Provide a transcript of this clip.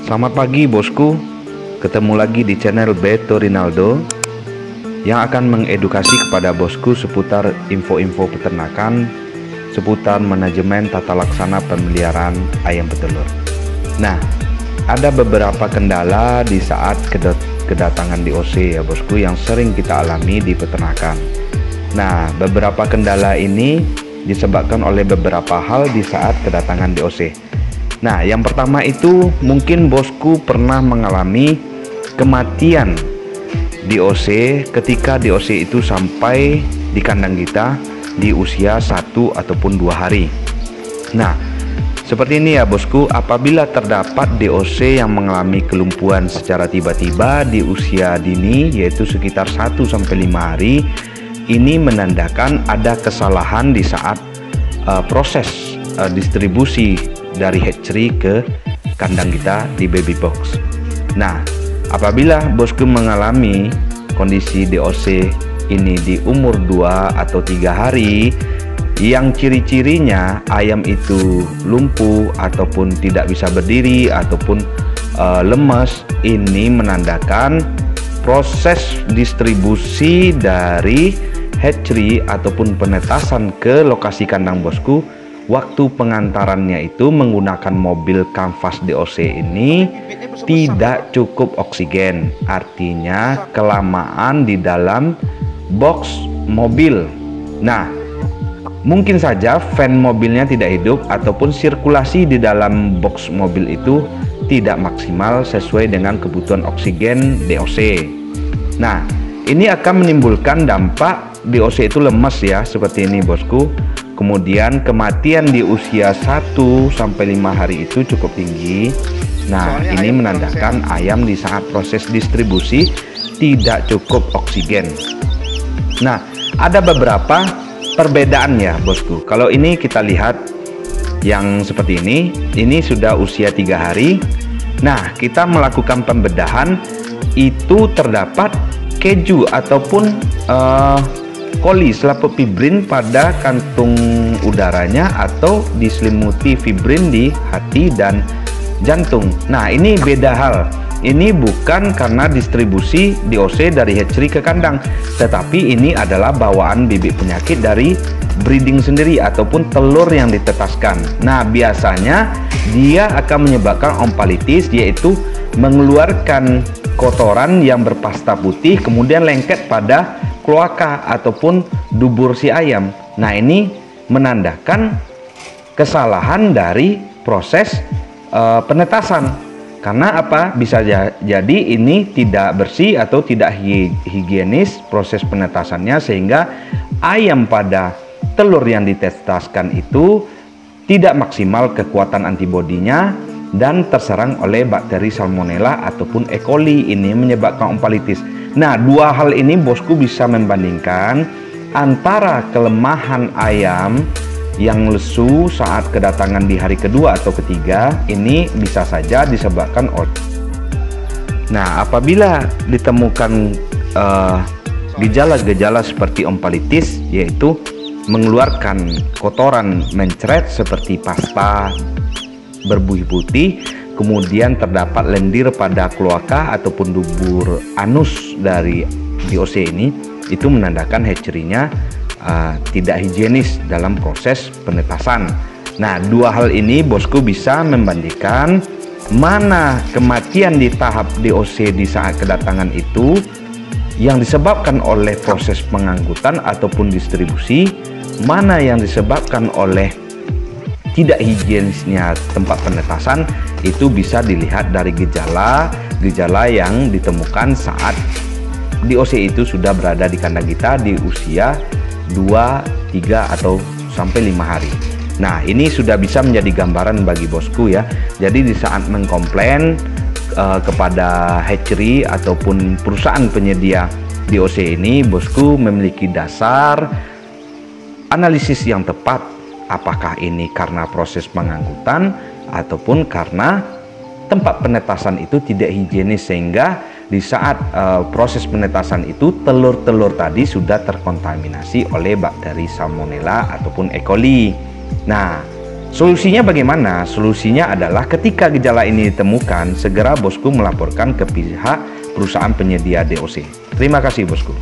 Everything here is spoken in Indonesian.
Selamat pagi bosku, ketemu lagi di channel Beto Rinaldo yang akan mengedukasi kepada bosku seputar info-info peternakan, seputar manajemen tata laksana pemeliharaan ayam petelur. Nah, ada beberapa kendala di saat kedatangan DOC ya bosku yang sering kita alami di peternakan. Nah, beberapa kendala ini disebabkan oleh beberapa hal di saat kedatangan DOC. Nah, yang pertama itu mungkin bosku pernah mengalami kematian DOC ketika DOC itu sampai di kandang kita di usia 1 ataupun 2 hari. Nah, seperti ini ya bosku, apabila terdapat DOC yang mengalami kelumpuhan secara tiba-tiba di usia dini yaitu sekitar 1-5 hari, ini menandakan ada kesalahan di saat proses distribusi dari hatchery ke kandang kita di baby box. Nah, apabila bosku mengalami kondisi DOC ini di umur 2 atau 3 hari yang ciri-cirinya ayam itu lumpuh ataupun tidak bisa berdiri ataupun lemas, ini menandakan proses distribusi dari hatchery ataupun penetasan ke lokasi kandang bosku, waktu pengantarannya itu menggunakan mobil kanvas DOC ini tidak cukup oksigen, artinya kelamaan di dalam box mobil. Nah, mungkin saja fan mobilnya tidak hidup ataupun sirkulasi di dalam box mobil itu tidak maksimal sesuai dengan kebutuhan oksigen DOC. Nah, ini akan menimbulkan dampak DOC itu lemas ya, seperti ini bosku. Kemudian kematian di usia 1-5 hari itu cukup tinggi. Nah, ini menandakan ayam di saat proses distribusi tidak cukup oksigen. Nah, ada beberapa perbedaan ya bosku. Kalau ini kita lihat yang seperti ini sudah usia 3 hari. Nah, kita melakukan pembedahan, itu terdapat keju ataupun koli selaput fibrin pada kantung udaranya atau diselimuti fibrin di hati dan jantung. Nah, ini beda hal. Ini bukan karena distribusi DOC dari hatchery ke kandang, tetapi ini adalah bawaan bibit penyakit dari breeding sendiri ataupun telur yang ditetaskan. Nah, biasanya dia akan menyebabkan ompalitis, yaitu mengeluarkan kotoran yang berpasta putih kemudian lengket pada kloaka ataupun dubur si ayam. Nah, ini menandakan kesalahan dari proses penetasan. Karena apa? Bisa jadi ini tidak bersih atau tidak higienis proses penetasannya, sehingga ayam pada telur yang ditetaskan itu tidak maksimal kekuatan antibodinya dan terserang oleh bakteri Salmonella ataupun E. coli. Ini menyebabkan ompalitis. Nah, dua hal ini bosku bisa membandingkan antara kelemahan ayam yang lesu saat kedatangan di hari kedua atau ketiga, ini bisa saja disebabkan oleh. Nah, apabila ditemukan gejala-gejala seperti ompalitis, yaitu mengeluarkan kotoran mencret seperti pasta berbuih putih, kemudian terdapat lendir pada kloaka ataupun dubur anus dari DOC ini, itu menandakan hatchery-nya tidak higienis dalam proses penetasan. Nah, dua hal ini bosku bisa membandingkan mana kematian di tahap DOC di saat kedatangan itu yang disebabkan oleh proses pengangkutan ataupun distribusi, mana yang disebabkan oleh tidak higienisnya tempat penetasan. Itu bisa dilihat dari gejala yang ditemukan saat DOC itu sudah berada di kandang kita di usia 2, 3 atau sampai 5 hari. Nah, ini sudah bisa menjadi gambaran bagi bosku ya. Jadi di saat mengkomplain kepada hatchery ataupun perusahaan penyedia DOC ini, bosku memiliki dasar analisis yang tepat. Apakah ini karena proses pengangkutan ataupun karena tempat penetasan itu tidak higienis, sehingga di saat proses penetasan itu telur-telur tadi sudah terkontaminasi oleh bakteri Salmonella ataupun E. coli. Nah, Solusinya bagaimana? Solusinya adalah ketika gejala ini ditemukan, segera bosku melaporkan ke pihak perusahaan penyedia DOC. Terima kasih bosku.